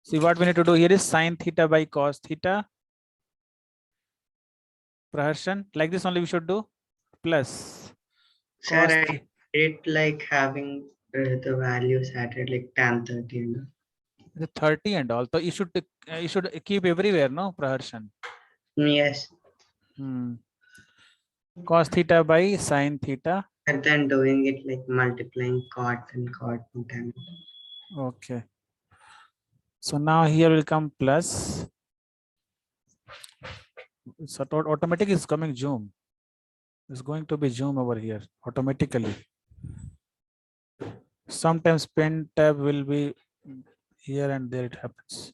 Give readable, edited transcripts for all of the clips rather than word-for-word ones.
See what we need to do here is sine theta by cos theta. Praharshan, like this only we should do, plus Sir, cos I did like having the values added like tan 30 and all. the 30 and all. So you should keep everywhere, no, Praharshan? Yes. Cos theta by sine theta. And then doing it like multiplying cot and tan. Okay. So now here will come plus. So automatic is coming zoom. It's going to be zoom over here automatically. Sometimes pen tab will be here and there it happens.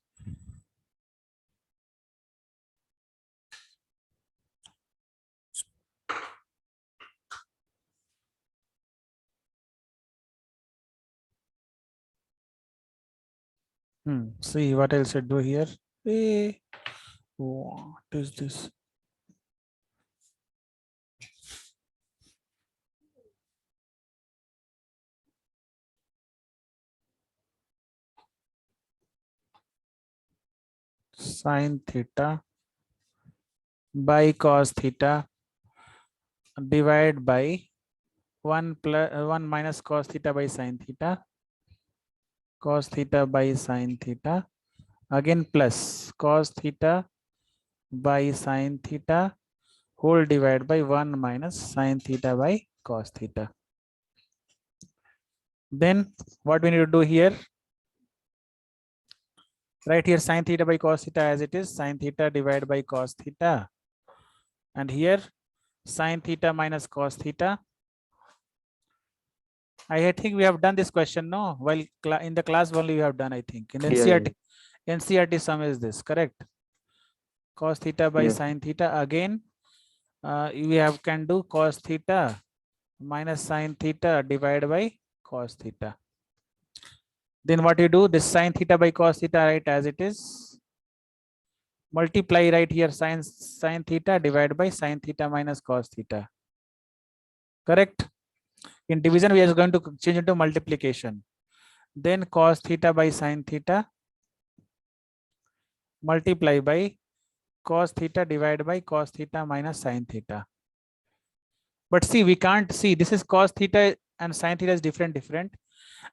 See what else I do here. Hey, what is this? Sine theta by cos theta divide by 1 minus cos theta by sine theta, cos theta by sine theta, again plus cos theta by sine theta whole divided by 1 minus sine theta by cos theta. Then what we need to do here, right here sine theta by cos theta as it is, sine theta divided by cos theta, and here sine theta minus cos theta. I think we have done this question, no? While in the class only we have done, I think. In NCERT, NCERT sum is this, correct? Cos theta by sine theta. Again, we can do cos theta minus sine theta divided by cos theta. Then what you do, this sine theta by cos theta, right, as it is. Multiply right here sine theta divided by sine theta minus cos theta. Correct? In division, we are going to change into multiplication. Then cos theta by sine theta multiply by cos theta divided by cos theta minus sine theta. But see, we can't see, this is cos theta and sine theta is different.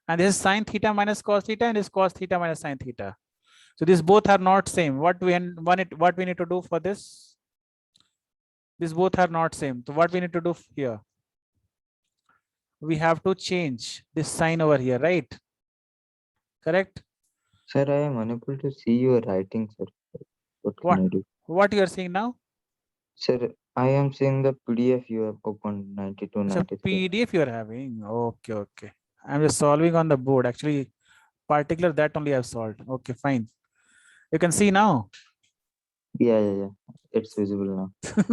And this is sine theta minus cos theta and this is cos theta minus sine theta. So these both are not same. What we need to do for this? These both are not same. So what we need to do here? We have to change this sign over here, right? Correct? Sir, I am unable to see your writing, sir. What can I do? What you are seeing now? Sir, I am seeing the PDF you have opened 92, 93. PDF you are having. Okay. I'm just solving on the board. Actually, particular that only I've solved. Okay, fine. You can see now. Yeah. It's visible now.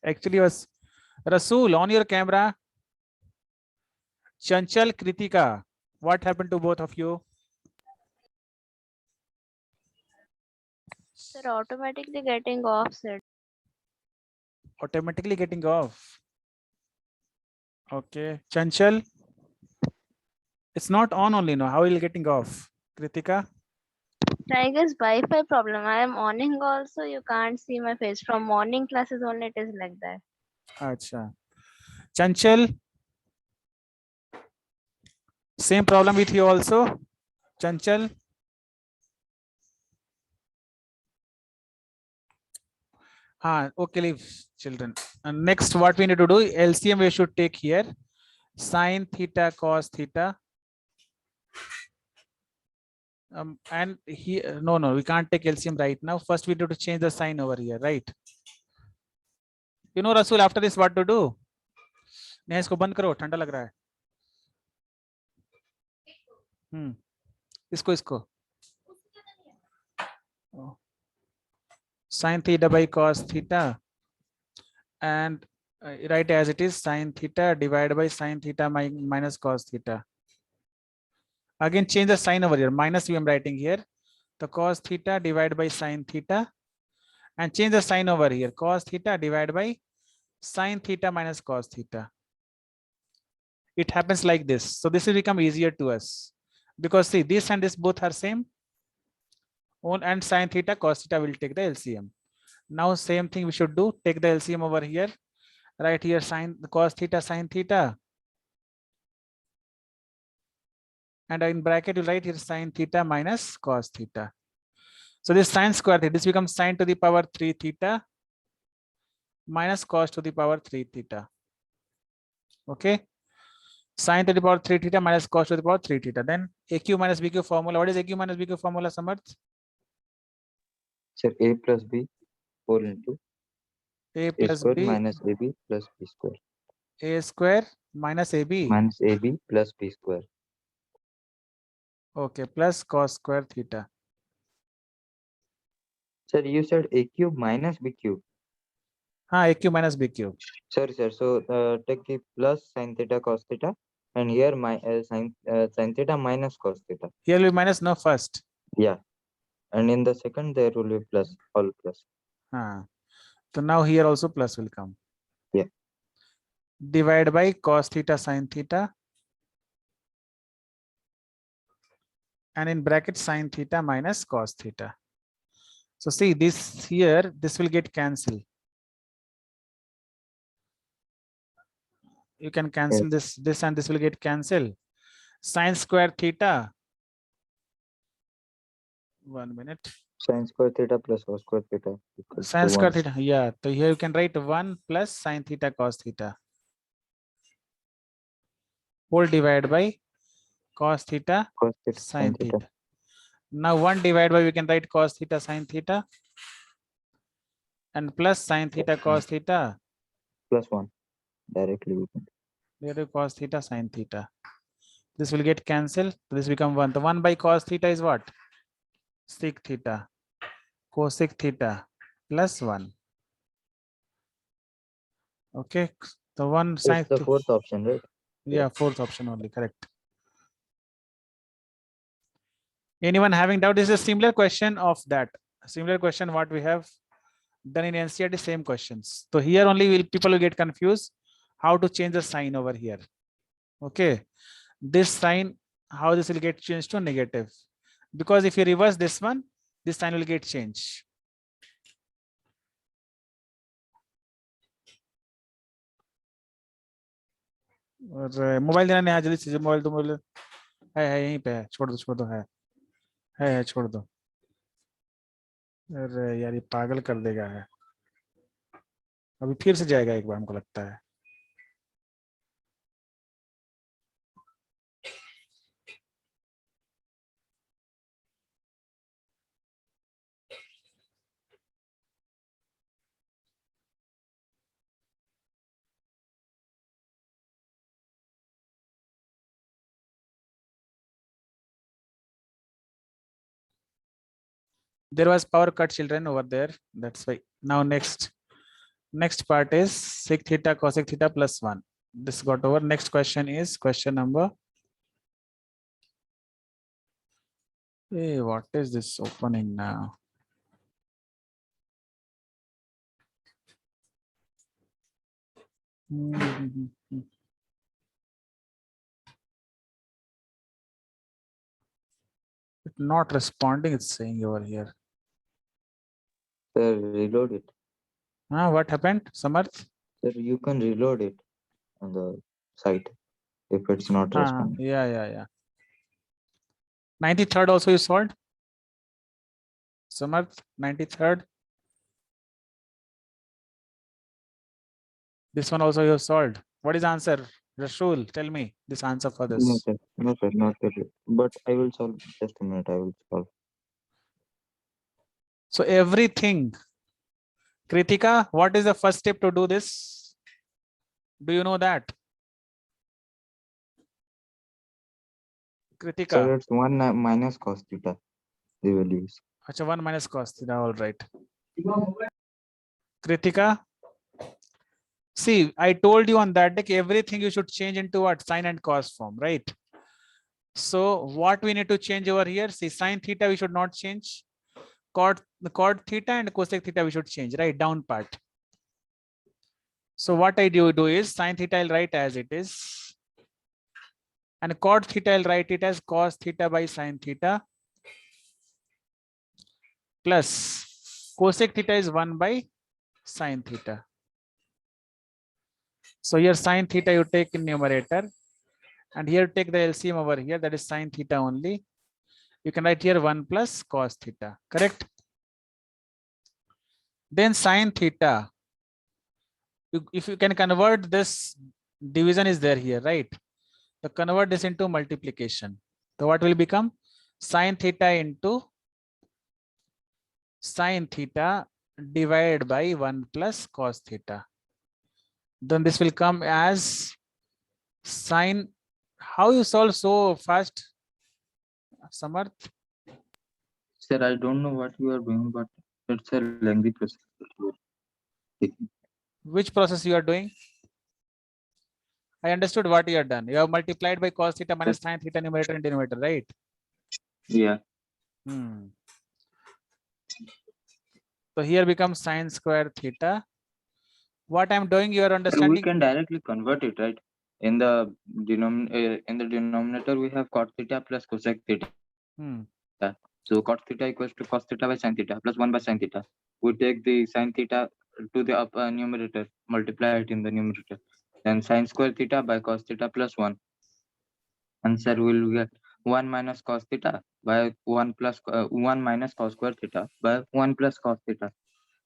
Actually, was Rasool on your camera. Chanchal, Kritika, what happened to both of you? Sir, automatically getting off, sir. Automatically getting off. Okay, Chanchal, it's not on only now. How are you getting off? Kritika? I guess Wi-Fi problem. I am owning also. You can't see my face. From morning classes only it is like that. Acha. Chanchal, same problem with you also? Chanchal? Okay, leave children. And next, what we need to do, LCM we should take here. Sine theta cos theta. And here, no, we can't take LCM right now. First, we need to change the sign over here, right? You know, Rasool, after this, what to do? नहीं इसको बंद करो, ठंडा लग रहा है. इसको Sine theta by cos theta, and write as it is sine theta divided by sine theta minus cos theta. Again, change the sign over here. Minus we am writing here. The cos theta divided by sine theta, and change the sign over here. Cos theta divided by sine theta minus cos theta. It happens like this. So this will become easier to us because see, this and this both are same. And sin theta, cos theta will take the LCM. Now same thing we should do. Take the LCM over here. Right here, sin cos theta, sin theta. And in bracket, you write here sin theta minus cos theta. So this sin square theta, this becomes sin to the power 3 theta minus cos to the power 3 theta. Okay. Sin to the power 3 theta minus cos to the power 3 theta. Then AQ minus BQ formula. What is AQ minus BQ formula, Samarth? Sir, A plus B 4 into A A plus square B, minus AB plus B square A square minus AB. minus AB plus B square. Okay, plus cos square theta. Sir, you said A cube minus B cube. AQ minus BQ. Sorry, sir. So take the plus sin theta cos theta, and here my sin theta minus cos theta. Here will be minus no first. Yeah, and in the second there will be plus, all plus. So now here also plus will come. Yeah. Divide by cos theta sin theta. And in bracket sin theta minus cos theta. So see this here, this will get cancelled. You can cancel this and this will get cancelled. Sin square theta. 1 minute. Sin square theta plus cos square theta equals Sin to square 1. theta. Yeah. So here you can write 1 plus sin theta cos theta. Whole divided by cos theta Cos theta sin theta. Now 1 divided by, we can write cos theta sin theta and plus sin theta cos theta. Plus 1 directly we can. Here cos theta sin theta. This will get cancelled. This become 1. The 1 by cos theta is what? Sec theta. Cosec theta plus 1. Okay. The 1 sin. It's the fourth option, right? Yeah, fourth option only. Correct. Anyone having doubt? This is a similar question of that. Similar question what we have done in NCERT, same questions. So here only people will get confused how to change the sign over here. Okay. This sign, how this will get changed to negative. Because if you reverse this one, this sign will get changed. और mobile देना नहीं, जल्दी से mobile दो, mobile है यहीं पे है, छोड़ दो है छोड़ दो। अरे यार ये पागल कर देगा है, अभी फिर से जाएगा एक बार हमको लगता है। There was power cut, children, over there. That's why. Now next part is sec theta cosec theta plus 1. This got over. Next question is question number. Hey, what is this opening now? It's not responding, it's saying over here. Sir, reload it. What happened, Samarth? Sir, you can reload it on the site if it's not responding. Yeah. 93rd also you solved? Samarth, 93rd. This one also you have solved. What is the answer? Rashul, tell me this answer for this. No, sir, not yet. But I will solve. Just a minute, I will solve. So everything. Kritika, what is the first step to do this? Do you know that? Kritika. So it's 1 minus cos theta. The values. Achha, 1 minus cos theta, all right. Kritika. See, I told you on that day everything you should change into what? Sine and cos form, right? So what we need to change over here? See, sine theta we should not change. Cot theta and cosec theta we should change, right? Down part. So what I do is sine theta I'll write as it is. And cot theta I'll write it as cos theta by sine theta. plus cosec theta is 1 by sine theta. So here sine theta you take in numerator, and here take the LCM over here, that is sine theta only. You can write here 1 plus cos theta, correct? Then sine theta, if you can convert this, division is there here, right? So convert this into multiplication. So what will become? Sine theta into sine theta divided by 1 plus cos theta. Then this will come as sine. How you solve so fast, Samarth? Sir, I don't know what you are doing, but it's a lengthy process. Which process you are doing? I understood what you have done. You have multiplied by cos theta minus sine theta numerator and denominator, right? Yeah. So here becomes sine square theta. What I'm doing, you are So we understanding? can directly convert it, right? In the denominator, we have cot theta plus cosec theta. Hmm. So cot theta equals to cos theta by sin theta plus 1 by sin theta. We take the sin theta to the upper numerator, multiply it in the numerator. Then sin square theta by cos theta plus 1. Answer will get 1 minus cos theta by 1 plus 1 minus cos square theta by 1 plus cos theta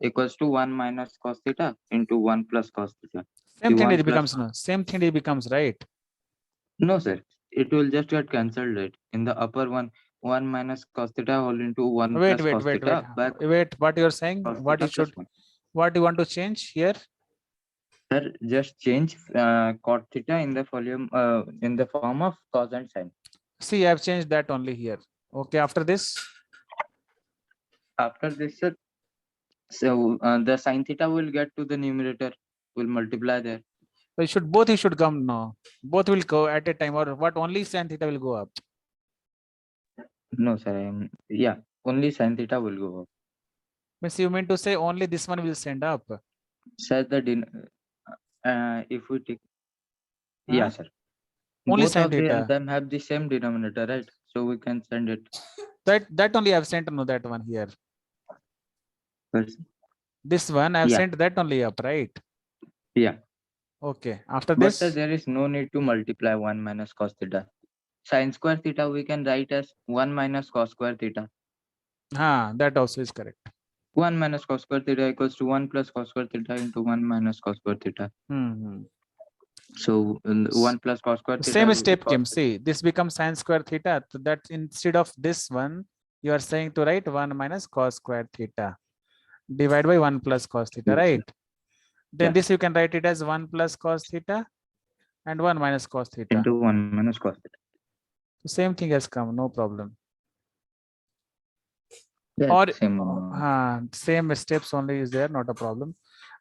equals to 1 minus cos theta into 1 plus cos theta. Same The thing 1 it plus- becomes, no? Same thing it becomes, right? No, sir. It will just get cancelled, right? In the upper one, 1 minus cos theta whole into 1 Wait, plus wait, cos wait, theta by wait. What you're saying? cos What you theta plus should? 1. What you want to change here? Sir, just change cot theta in the volume in the form of cos and sin. See, I've changed that only here. Okay, after this, After this, sir, so the sin theta will get to the numerator, will multiply there. so you should come now. Both will go at a time, or what? Only sin theta will go up. No, sir. Yeah, only sin theta will go up. Means you mean to say only this one will send up? Sir, if we take, Huh? yeah, sir. Only Both sin of theta. them have the same denominator, right? So we can send it. That only I've sent no that one here. First. This one I've Yeah. sent that only up, right? Yeah. Okay. After But this, sir, there is no need to multiply 1 minus cos theta. Sin square theta we can write as 1 minus cos square theta. that also is correct. 1 minus cos square theta equals to 1 plus cos square theta into 1 minus cos square theta. So 1 plus cos square theta. Same will be step cos came. theta. See, this becomes sine square theta. So that instead of this one, you are saying to write 1 minus cos square theta divided by 1 plus cos theta, Yes, sir. right? Then Yeah. this you can write it as 1 plus cos theta and 1 minus cos theta. Into 1 minus cos theta. So same thing has come, no problem. Yeah, Or same. same steps only is there, not a problem.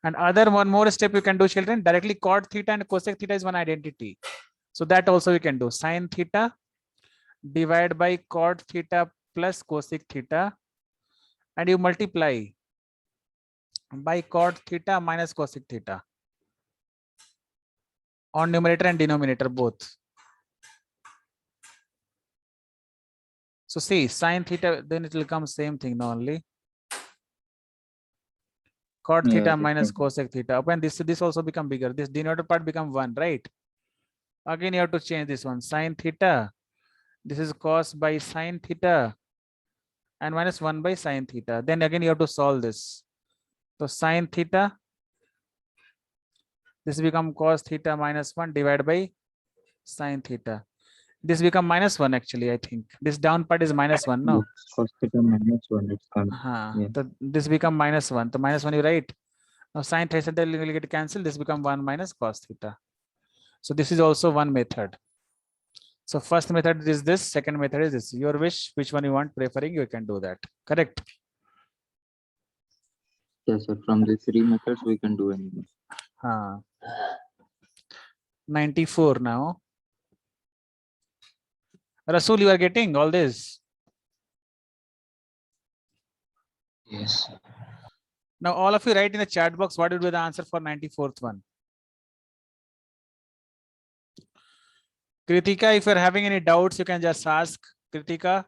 And other one more step you can do, children, directly cot theta and cosec theta is one identity. So that also you can do. Sine theta divided by cot theta plus cosec theta, and you multiply by cot theta minus cosec theta on numerator and denominator both. So see, sine theta, then it will come same thing now only. Cot Yeah, theta the minus same. cosec theta. When this also become bigger, this denominator part become 1, right? Again, you have to change this one. Sine theta. This is cos by sine theta and minus 1 by sine theta. Then again, you have to solve this. So sine theta, this become cos theta minus 1 divided by sine theta. This become minus 1 actually, I think. This down part is minus 1, no? Cos theta minus 1. It's coming. Yeah. So this become minus 1. So minus 1 you write. Now sine theta will get cancelled. This become 1 minus cos theta. So this is also one method. So first method is this, second method is this. Your wish, which one you want preferring, you can do that. Correct? Yes, sir. From the 3 methods, we can do anything. 94 now. Rasul, you are getting all this? Yes. Now all of you write in the chat box what would be the answer for 94th one. Kritika, if you're having any doubts, you can just ask. Kritika.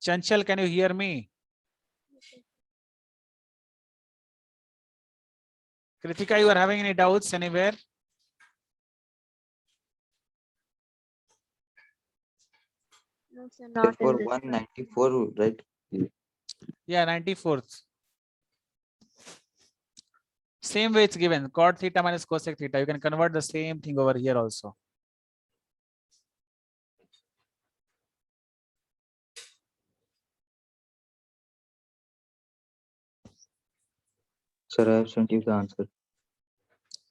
Chanchal, can you hear me? Kritika, you are having any doubts anywhere? No, sir, not For in this. 194, right? Yeah, 94th. Same way it's given, cot theta minus cosec theta. You can convert the same thing over here also. Sir, I have sent you the answer.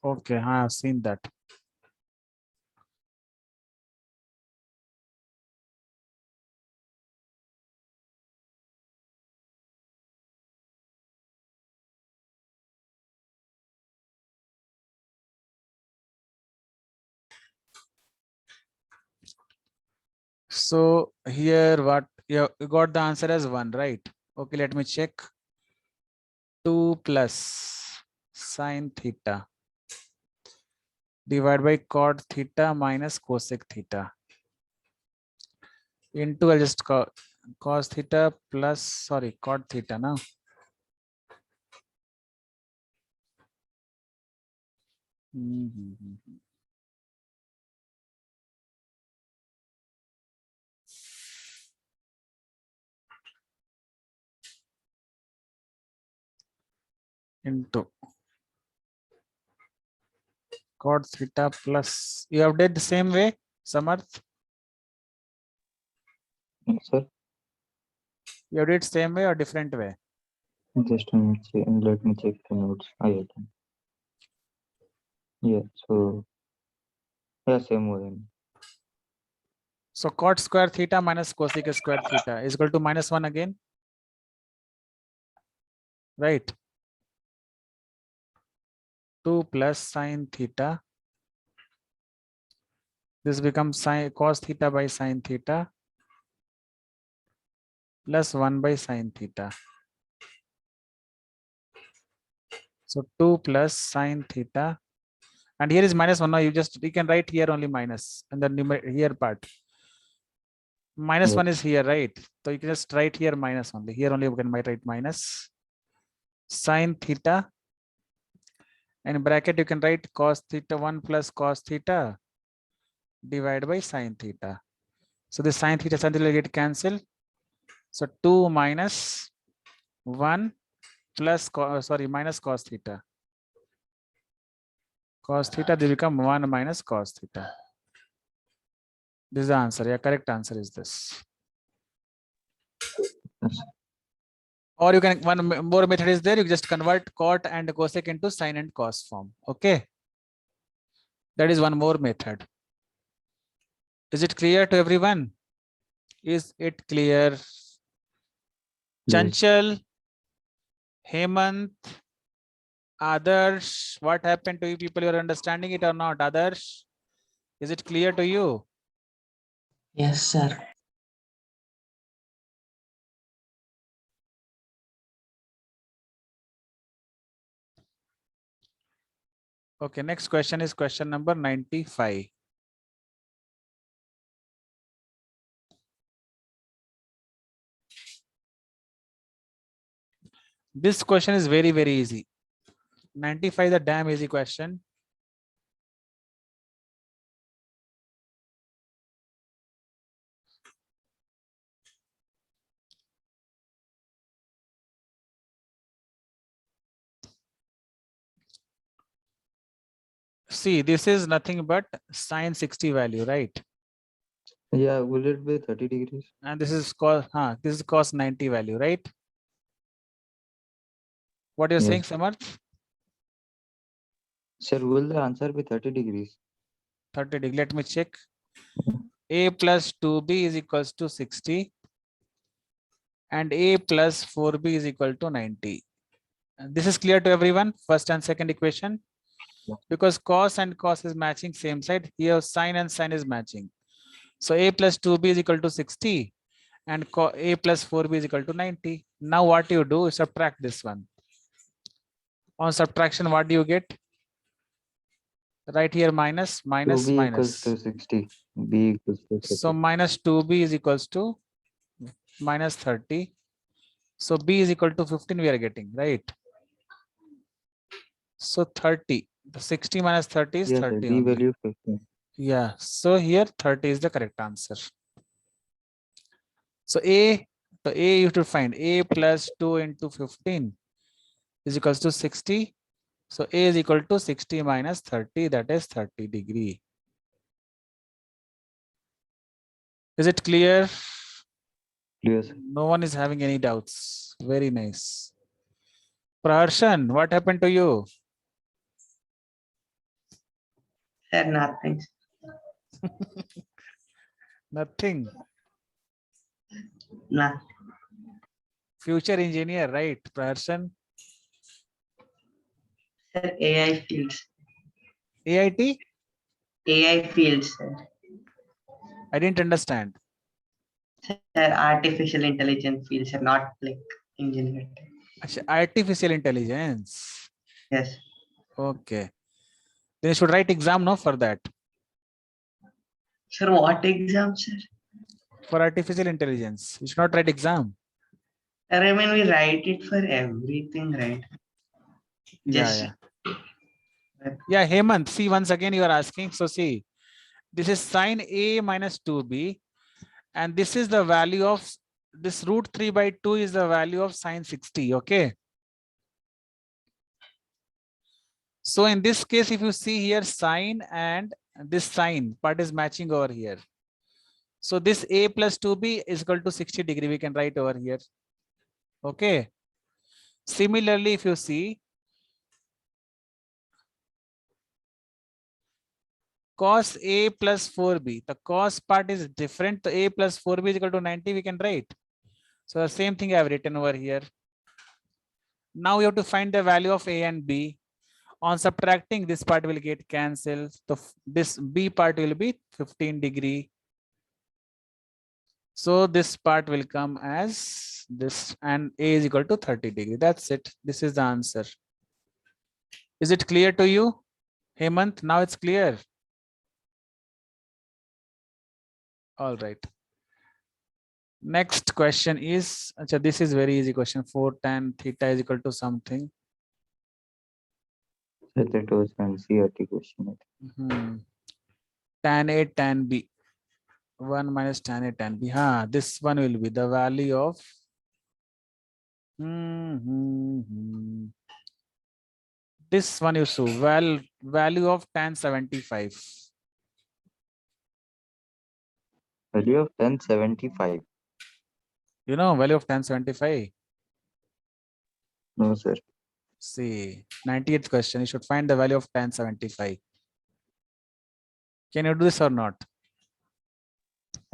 Okay, I have seen that. So here what you got the answer as 1, right? Okay, let me check. 2 plus sine theta divided by cot theta minus cosec theta into I'll just cos theta plus cot theta now. Into cot theta plus, you have did the same way, Samarth? Yes, sir. You have did same way or different way? Just a minute, let me check the notes. I have done. Yeah, so yeah, same way. So cot square theta minus cosec square theta is equal to -1 again, right? 2 plus sine theta. This becomes sine cos theta by sine theta plus 1 by sine theta. So 2 plus sine theta, and here is -1. Now you can write here only minus and then here part. -1 is here, right? So you can just write here minus only. Here only you can write minus sine theta. And in bracket you can write cos theta 1 plus cos theta divided by sine theta. So the sine theta will get cancelled. So 2 minus 1 plus minus cos theta. Cos theta, they become 1 minus cos theta. This is the answer. Yeah, correct answer is this. Yes. Or you can, one more method is there. You just convert cot and cosec into sine and cos form. Okay. That is one more method. Is it clear to everyone? Is it clear? Yes. Chanchal, Hemant, Adarsh, what happened to you people? You are understanding it or not? Adarsh, is it clear to you? Yes, sir. Okay, next question is question number 95. This question is very, very easy. 95 is a damn easy question. See, this is nothing but sine 60 value, right? Yeah, will it be 30 degrees? And this is cos 90 value, right? What you're saying, Yes. Samarth? Sir, will the answer be 30 degrees? 30 degree. Let me check. A plus 2b is equals to 60 and a plus 4b is equal to 90. And this is clear to everyone, first and second equation? Yeah. Because cos and cos is matching same side. Here sine and sine is matching. So a plus 2b is equal to 60 and a plus 4b is equal to 90. Now what you do is subtract this one. On subtraction, what do you get? Right here minus, minus, 2b minus. equals to 60. B equals to 30. So minus 2b is equals to minus 30. So B is equal to 15 we are getting, right? So 30, the 60 minus 30 is Yes, sir. 30 B only. value 15. Yeah, so here 30 is the correct answer. So A you have to find A plus 2 into 15 is equals to 60. So A is equal to 60 minus 30, that is 30 degree. Is it clear? Clear, sir. No one is having any doubts. Very nice. Praharshan, what happened to you? Sir, nothing. Nothing. Nah. Future engineer, right, Praharshan? Sir, AI fields. AIT? AI fields, sir. I didn't understand. Sir, artificial intelligence fields are not like engineering. Acha, artificial intelligence. Yes. Okay. Then you should write exam, no, for that. Sir, what exam, sir? For artificial intelligence. You should not write exam. Sir, I mean, we write it for everything, right? Just Yeah, Hemant, see, once again you are asking. So see, this is sine A minus 2B. And this is the value of this root 3 by 2 is the value of sine 60. Okay. So in this case, if you see here sine and this sine part is matching over here. So this A plus 2B is equal to 60 degree. We can write over here. Okay. Similarly, if you see cos A plus 4B, the cos part is different. The A plus 4B is equal to 90. We can write. So the same thing I have written over here. Now you have to find the value of A and B. On subtracting, this part will get cancelled. So this B part will be 15 degree. So this part will come as this, and A is equal to 30 degree. That's it. This is the answer. Is it clear to you, Hemant? Now it's clear. All right. Next question is, this is very easy question. 4 tan theta is equal to something. Sir, that was an NCERT question. Tan A tan B. 1 minus tan A tan B. This one will be the value of this one you show value of tan 75. Value of 1075. You know value of tan 75. No, sir. See, 90th question. You should find the value of tan 75. Can you do this or not?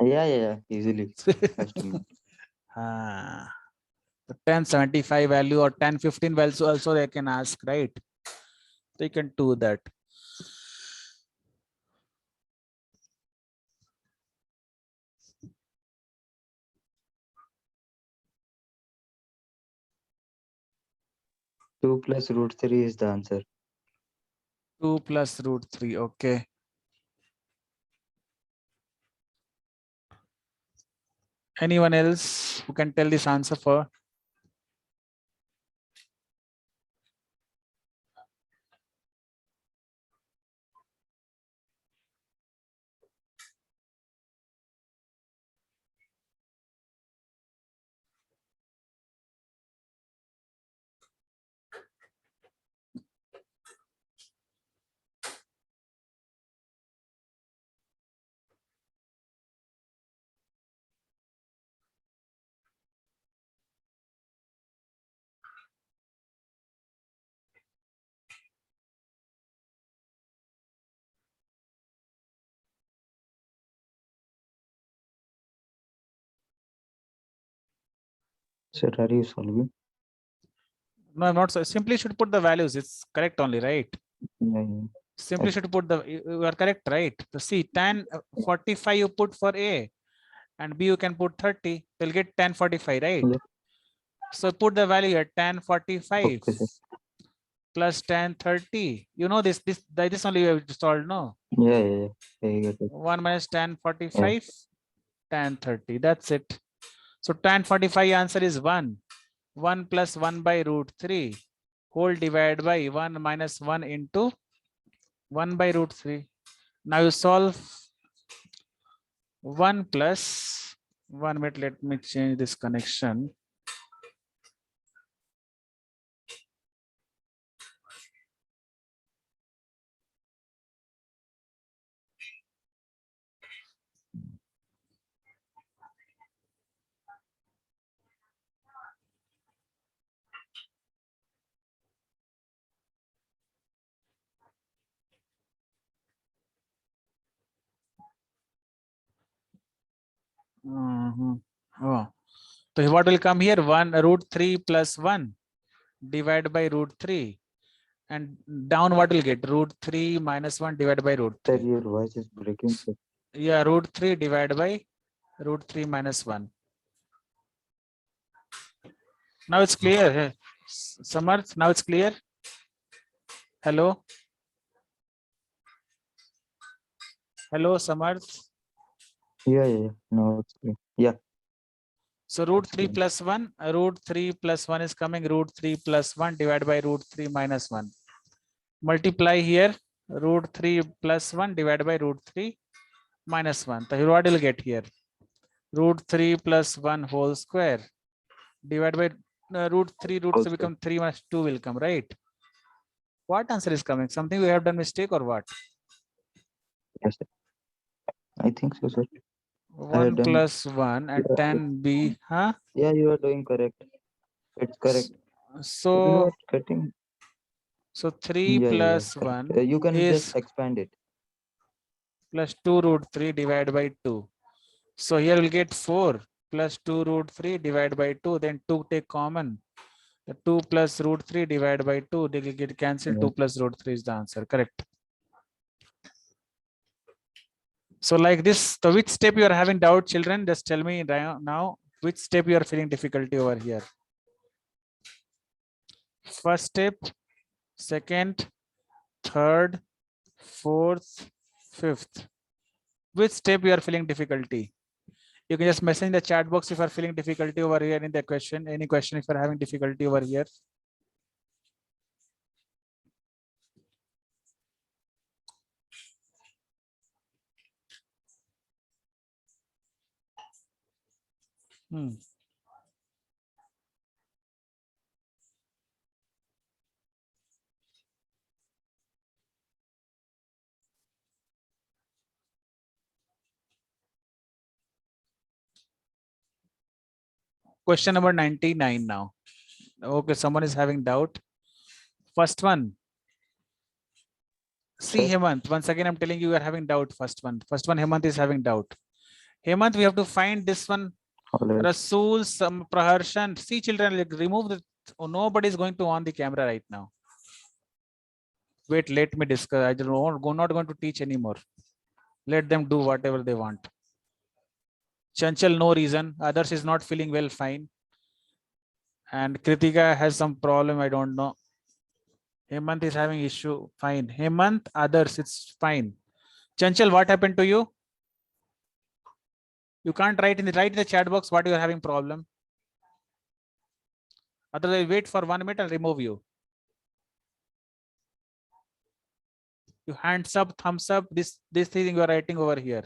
Yeah, easily. The tan 75 value or tan 15 value also they can ask, right? They can do that. Two plus root 3 is the answer. 2 plus root 3. Okay. Anyone else who can tell this answer for? Sir, are you solving? No, I'm not. So simply should put the values. It's correct only, right? Yeah. Simply should put the, you are correct, right? So see, tan 45 you put for A and B you can put 30. You'll get tan 45, right? Yeah. So put the value here, tan 45 Okay, sir. plus tan 30. You know this only you have solved, no? Yeah. I get it. 1 minus tan 45, tan 30. That's it. So tan 45 answer is 1. 1 plus 1 by root 3 whole divided by 1 minus 1 into 1 by root 3. Now you solve 1 plus 1 minute. Let me change this connection. Oh, so what will come here? 1 root 3 plus 1 divided by root 3, and down what will get? Root 3 minus 1 divided by root Sir, 3. your voice is breaking, sir. Yeah, root 3 divided by root 3 minus 1. Now it's clear. Samarth, now it's clear. Hello. Hello, Samarth. Yeah. No, it's clear. Yeah. So root It's 3 clear. plus 1, root 3 plus 1 is coming root 3 plus 1 divided by root 3 minus 1. Multiply here root 3 plus 1 divided by root 3 minus 1. So here what will get here? Root 3 plus 1 whole square divided by root 3 Whole become 3 minus 2 will come, right? What answer is coming? Something we have done mistake or what? Yes, sir. I think so, sir. 1 done- plus 1 and Yeah. 10b, huh? Yeah, you are doing correct. It's correct. You So are getting. 3 plus correct. 1 You can is just expand it. plus 2 root 3 divided by 2. So here we'll get 4 plus 2 root 3 divided by 2. Then 2 take common. The 2 plus root 3 divided by 2, they will get cancelled. Yeah. 2 plus root 3 is the answer. Correct. So like this, so which step you are having doubt, children? Just tell me now which step you are feeling difficulty over here. First step, second, third, fourth, fifth. Which step you are feeling difficulty? You can just message in the chat box if you are feeling difficulty over here in the question. Any question if you are having difficulty over here. Question number 99 now. Okay, someone is having doubt. First one. See Sir? Hemant, once again I'm telling you are having doubt. First one, Hemant is having doubt. Hemant, we have to find this one. All right. Rasul, Praharshan. See children, like, remove the, nobody is going to on the camera right now. Wait, let me discuss. I don't not going to teach anymore. Let them do whatever they want. Chanchal, no reason. Others is not feeling well, fine. And Kritika has some problem, I don't know. Hemant is having issue, fine. Hemant, others, it's fine. Chanchal, what happened to you? You can't write in the chat box what you are having problem. Otherwise, wait for 1 minute, I'll remove you. You hands up, thumbs up, this thing you are writing over here.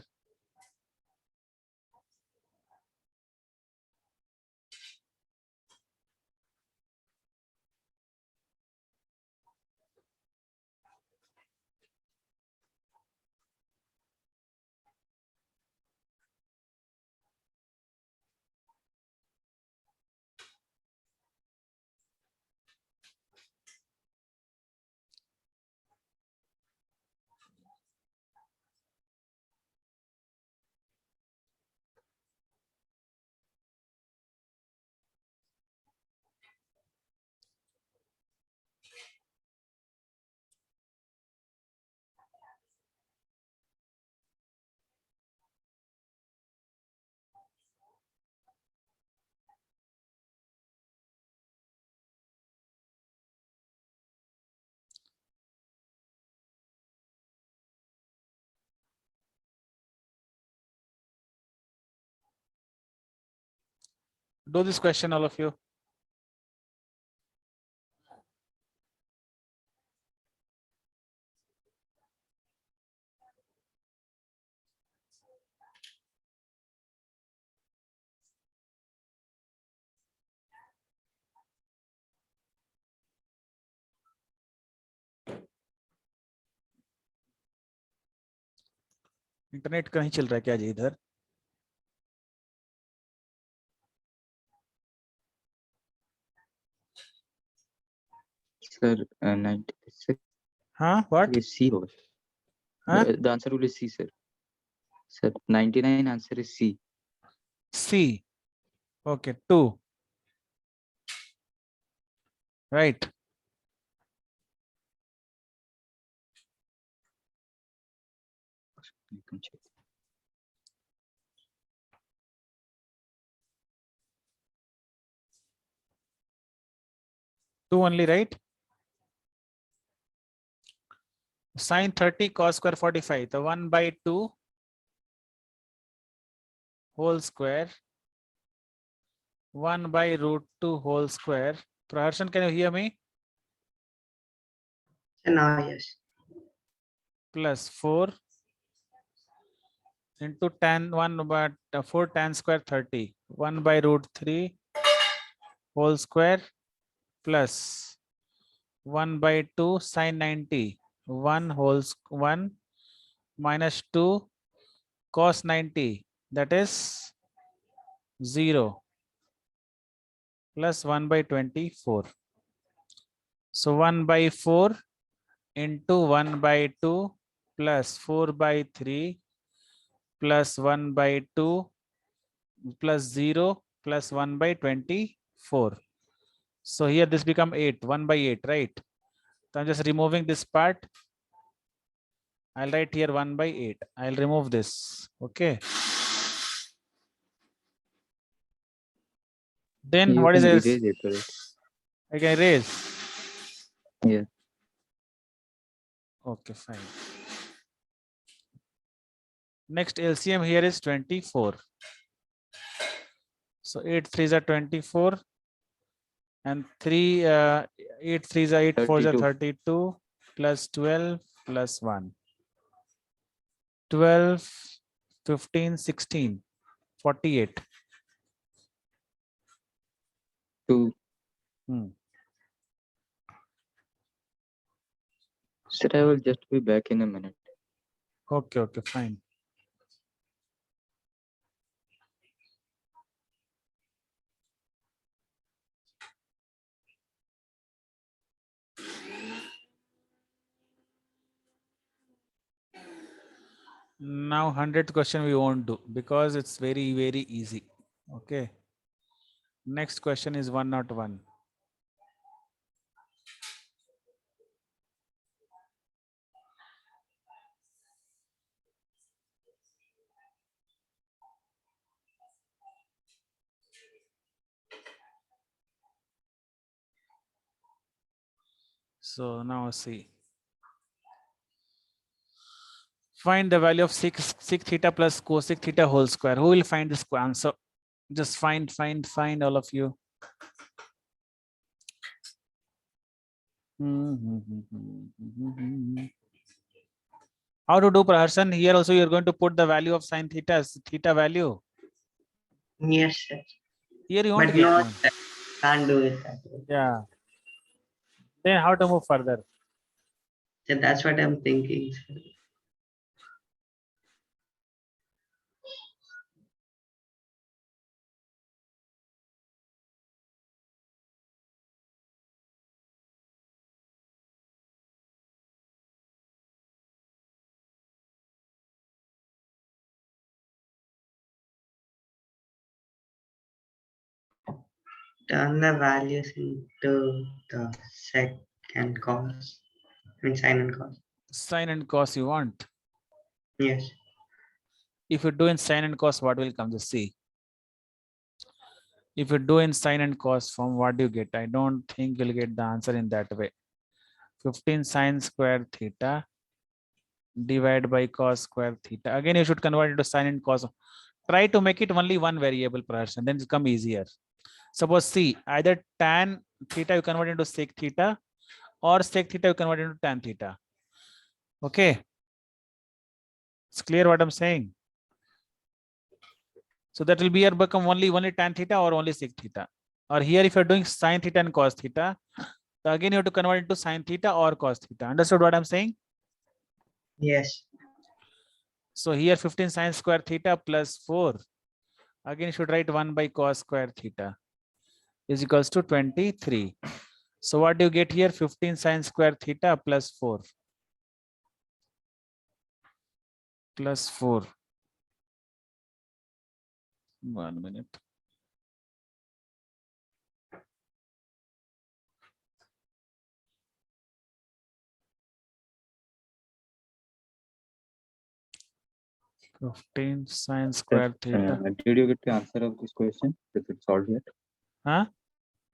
Do this question, all of you. Internet कहीं चल रहा है क्या जी इधर? Sir, 96 हाँ, what? is C. होगा. Huh? The answer will be C, sir. Sir, 99 answer is C. C. Okay, 2. Right. You can check. 2 only, right? Sine 30 cos square 45. The 1 by 2 whole square. 1 by root 2 whole square. Praharshan, can you hear me? So now, yes. Plus 4 into tan 1 by 4 tan square 30. 1 by root 3 whole square plus 1 by 2 sine 90. 1 minus 2 cos 90. That is 0 plus 1 by 24. So 1 by 4 into 1 by 2 plus 4 by 3 plus 1 by 2 plus 0 plus 1 by 24. So here this become 8, 1 by 8, right? So I'm just removing this part. I'll write here 1 by 8. I'll remove this. Okay. Then You what is can else? erase it, right? I can erase. Yeah. Okay, fine. Next LCM here is 24. So 8 3s are 24 and 8 3s are 8 4s are 32 plus 12 plus 1. 12, 15, 16, 48. 2. Sir, I will just be back in a minute. Okay, fine. Now 100th question we won't do because it's very, very easy. Okay. Next question is 101. So now see. Find the value of sec theta plus cosec theta whole square. Who will find this answer? Just find all of you. How to do, Praharshan? Here also you're going to put the value of sine theta value. Yes, sir. Here you won't But get no, one. can't do it that way. Yeah. Then how to move further? So that's what I'm thinking, sir. Turn the values into the sec and cos. I mean sine and cos. Sine and cos you want. Yes. If you do in sine and cos, what will come? Just see. If you do in sine and cos form, what do you get? I don't think you'll get the answer in that way. 15 sine square theta divided by cos square theta. Again, you should convert it to sine and cos. Try to make it only one variable, Praharshan, then it's come easier. Suppose see, either tan theta you convert into sec theta, or sec theta you convert into tan theta. Okay. It's clear what I'm saying. So that will be here become only tan theta or only sec theta. Or here if you're doing sin theta and cos theta, so again you have to convert into sin theta or cos theta. Understood what I'm saying? Yes. So here 15 sin square theta plus 4. Again you should write 1 by cos square theta is equals to 23. So what do you get here? 15 sin square theta plus 4. Plus 4. 1 minute. Fifteen sin square theta. Did you get the answer of this question? If it's solved yet? Huh?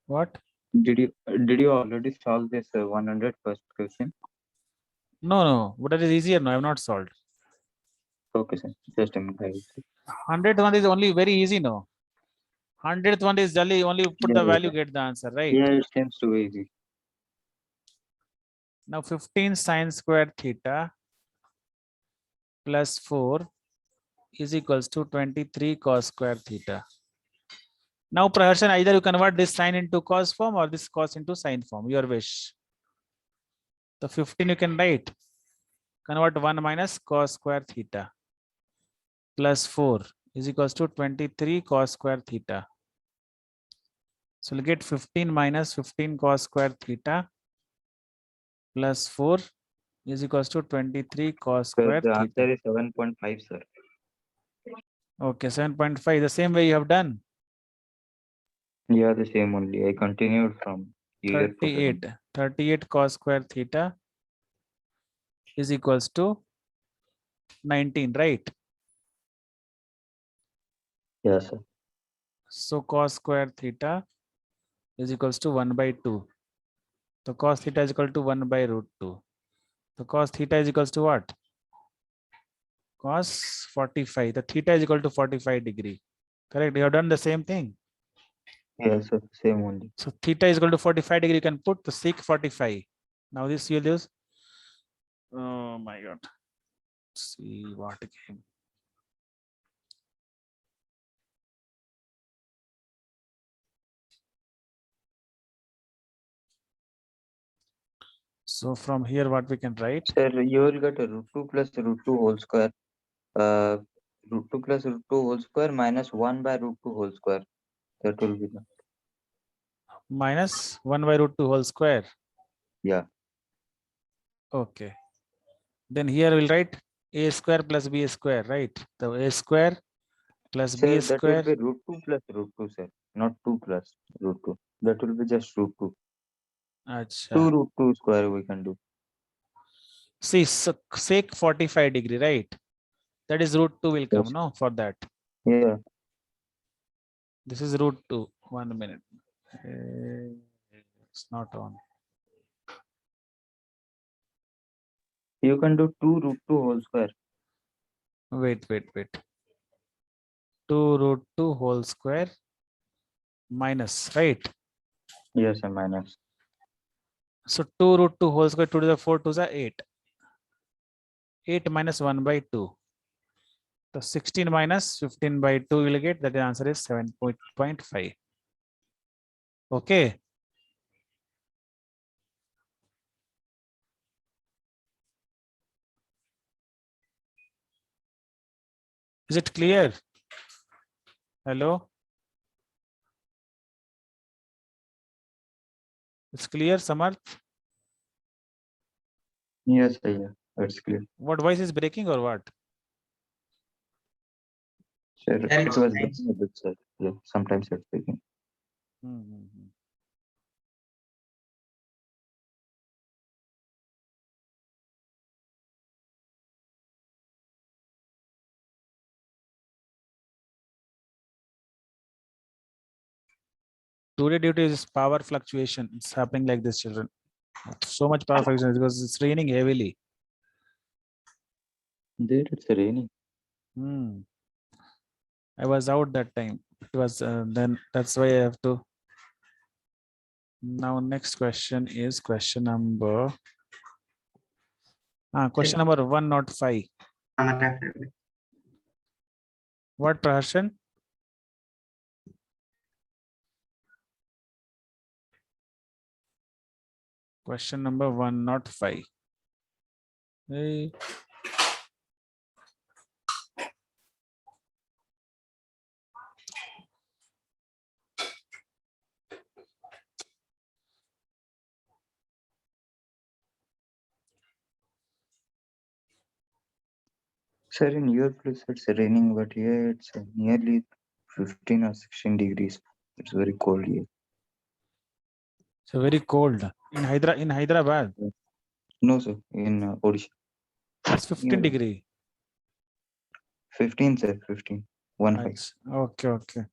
What? Did you already solve this 100 first question? No. But that is easier. No, I have not solved. Okay, sir. Just a minute. I will see. 100th one is only very easy. No. 100th one is only put the Yeah, value, get the answer, right? Yeah, it seems too easy. Now 15 sin square theta plus 4 is equals to 23 cos square theta. Now Praharshan, either you convert this sine into cos form or this cos into sine form, your wish. So 15 you can write, convert 1 minus cos square theta plus 4 is equals to 23 cos square theta. So we'll get 15 minus 15 cos square theta plus 4 is equals to 23 cos So square the theta. answer is 7.5, sir. Okay, 7.5, the same way you have done. Yeah, the same only. I continued from here. 38 cos square theta is equals to 19, right? Yes, sir. So cos square theta is equals to 1 by 2. So cos theta is equal to 1 by root 2. So cos theta is equals to what? Cos 45. The theta is equal to 45 degree. Correct? You have done the same thing. Yes, sir. Same only. So theta is equal to 45 degree. You can put the sec 45. Now this you'll use. Oh my God. See what came. So from here, what we can write? Sir, you will get a root 2 plus root 2 whole square. Root 2 plus root 2 whole square minus 1 by root 2 whole square. That will be the. Minus 1 by root 2 whole square. Yeah. Okay. Then here we'll write a square plus b square, right? The a square plus Sir, b that square. will be root 2 plus root 2, sir. Not 2 plus root 2. That will be just root 2. 2 root 2 square we can do. See, sec 45 degree, right? That is root 2 will come, Yes. no? For that. Yeah. This is root 2. 1 minute. It's not on. You can do 2 root 2 whole square. Wait. 2 root 2 whole square minus, right? Yes, a minus. So 2 root 2 whole square, 2 to the 4 to the 8. 8 minus 1 by 2. So 16 minus 15 by 2 will get, that the answer is 7.5. Okay. Is it clear? Hello? It's clear, Samarth? Yes, sir, yeah. That's clear. What voice is breaking or what? Sir, That it is was nice. breaking a bit, sir. Yeah, sometimes it's breaking. Today due to this power fluctuation, it's happening like this, children. So much power fluctuation because it's raining heavily. There it's raining. I was out that time. It was then that's why I have to Now next question is question number question number 105. What, Praharshan? Question number 105. Hey. Sir, in your place it's raining, but here it's nearly 15 or 16 degrees. It's very cold here. So very cold in Hyderabad. No, sir, in Odisha. It's 15 Yeah. degree. 15, sir, 15. 1 5. Okay.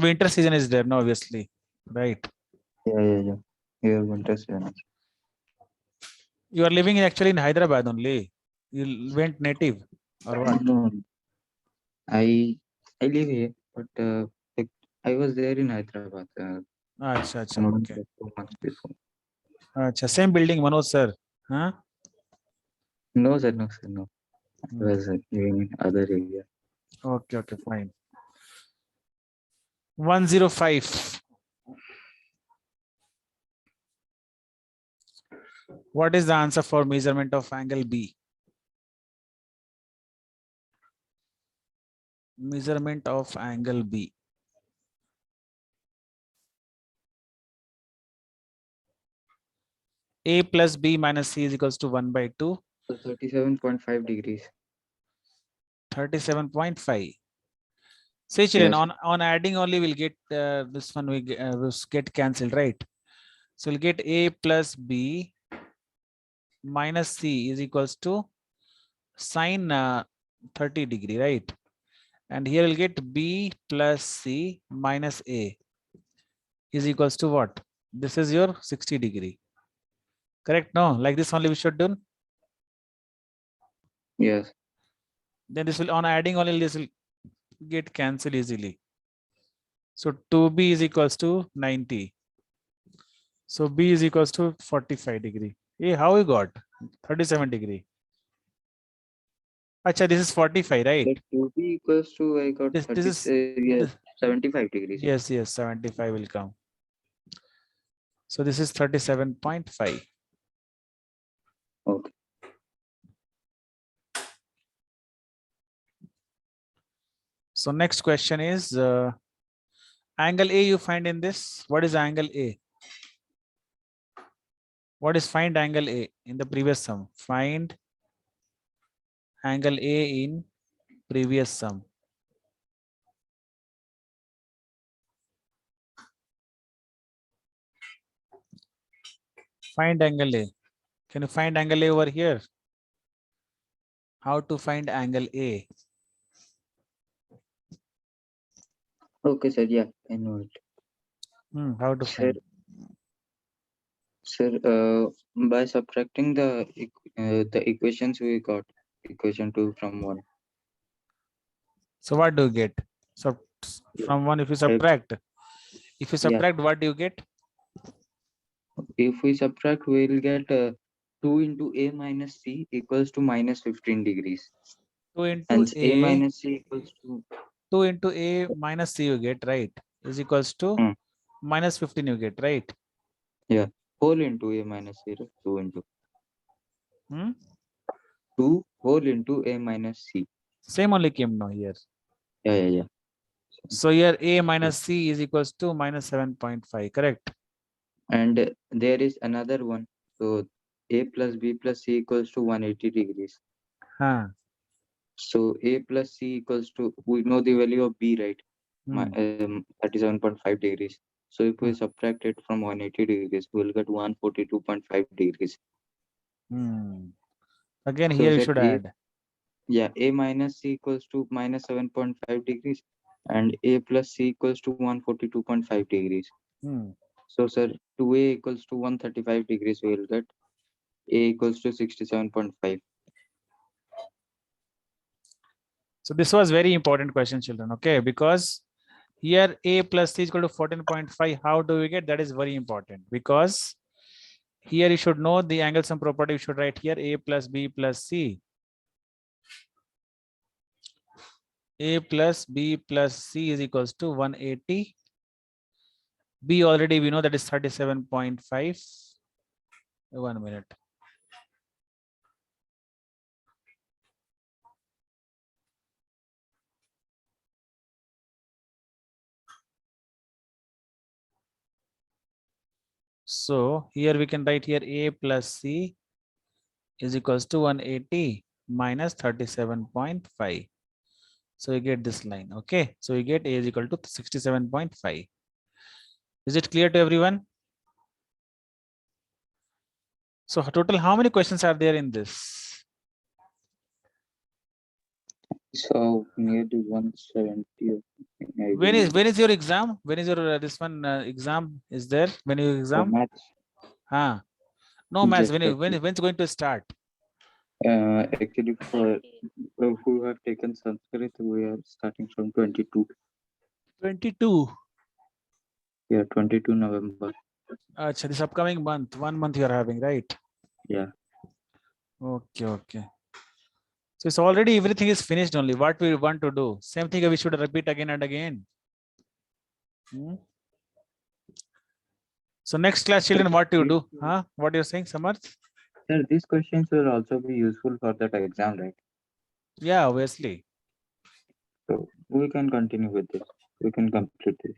Winter season is there, no, obviously, right? Yeah. Here winter season. You are living actually in Hyderabad only. You went native or what? No, I live here, but like, I was there in Hyderabad. Acha, okay. 2 months before. Acha, same building, Manoj sir. Huh? No, sir, no. I Hmm. was living in other area. Okay, fine. 105. What is the answer for measurement of angle B? Measurement of angle B. A plus B minus C is equals to 1 by 2. So 37.5 degrees. 37.5. Say children, Yes. on adding only we'll get this one will get cancelled, right? So we'll get A plus B minus C is equals to sine 30 degree, right? And here we'll get B plus C minus A is equals to what? This is your 60 degree. Correct? No, like this only we should do. Yes. Then this will, on adding only, this will get cancelled easily. So 2B is equals to 90. So B is equals to 45 degree. Hey, how you got 37 degree? Acha, this is 45, right? Like 2b equals to I got This 30, is yeah, 75 degrees. yes, 75 will come. So this is 37.5. Okay. So next question is angle A you find in this. What is angle A? What is find angle A in the previous sum? Find angle A in previous sum. Find angle A. Can you find angle A over here? How to find angle A? Okay, sir. Yeah, I know it. How to find? Sir, by subtracting the equations we got, equation 2 from 1. So what do you get? So from 1, if you subtract, what do you get? If we subtract, we will get 2 into A minus C equals to minus 15 degrees. 2 into Hence, A minus C equals to 2 into A minus C you get, right? Is equals to minus 15 you get, right? Yeah, whole into A minus C, 2 into 2 whole into A minus C. Same only came now here. Yeah. So here A minus C is equals to minus 7.5, correct? And there is another one. So A plus B plus C equals to 180 degrees. So A plus C equals to, we know the value of B, right? 37.5 degrees. So if we subtract it from 180 degrees, we'll get 142.5 degrees. Again, So here you sir, should add. Yeah, A minus C equals to minus 7.5 degrees and A plus C equals to 142.5 degrees. So sir, 2A equals to 135 degrees, we will get A equals to 67.5. So this was very important question, children, okay? Because Here A plus C is equal to 14.5. How do we get? That is very important because here you should know the angle sum property. You should write here A plus B plus C. A plus B plus C is equals to 180. B already we know that is 37.5. 1 minute. So here we can write here A plus C is equals to 180 minus 37.5. So you get this line. Okay. So you get A is equal to 67.5. Is it clear to everyone? So total, how many questions are there in this? So nearly 170. I When believe. is your exam? When is your this one exam is there? When you So exam? maths. No maths. Just When's going to start? Actually, for who have taken Sanskrit, we are starting from 22. 22. Yeah, 22 November. Acha, this upcoming month, 1 month you are having, right? Yeah. Okay, okay. So it's already everything is finished only. What we want to do? Same thing we should repeat again and again. So next class, children, what do you do? What you're saying, Samarth? Sir, these questions will also be useful for that exam, right? Yeah, obviously. So we can continue with this. We can complete this.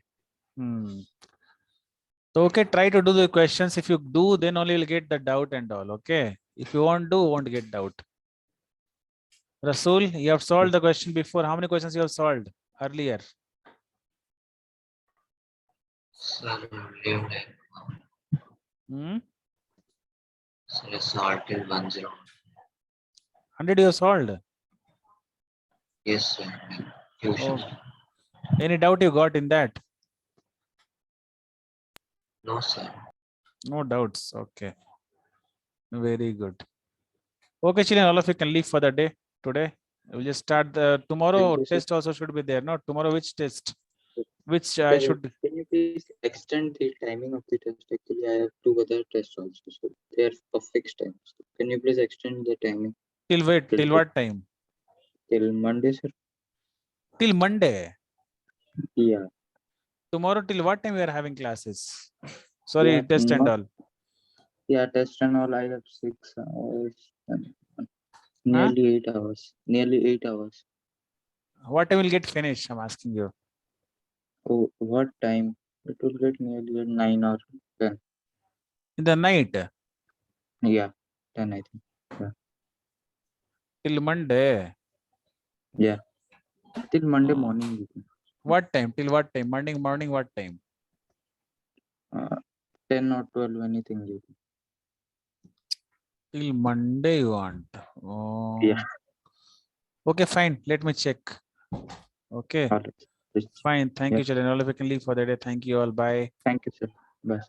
So okay, try to do the questions. If you do, then only you'll get the doubt and all. Okay. If you won't do, won't get doubt. Rasul, you have solved the question before. How many questions you have solved earlier? Sir, lived. Sir, sorted 10. 100 you have solved. Yes, sir. Tuition. Oh. Any doubt you got in that? No, sir. No doubts. Okay. Very good. Okay, children, all of you can leave for the day today. We'll just start the tomorrow Thank you, sir. test also should be there. No, tomorrow which test? Which I should Can you please extend the timing of the test? Actually, I have 2 other tests also, so they are of fixed time. So can you please extend the timing till wait till what time? till Monday, sir? Till Monday. Yeah. Tomorrow till what time we are having classes? Sorry, Yeah, test and all. Yeah, test and all. I have 6 hours. Nearly 8 hours. Nearly 8 hours. What time will get finished? I'm asking you. Oh, what time? It will get nearly 9 or 10. In the night. Yeah, 10 I think. Yeah. Till Monday. Yeah. Till Monday morning. What time? Till what time? Morning, what time? 10 or 12, anything. Till Monday you want. Oh. Yeah. Okay, fine. Let me check. Okay. All right. Fine. Thank you, children. All of you can leave for the day. Thank you all. Bye. Thank you, sir. Bye.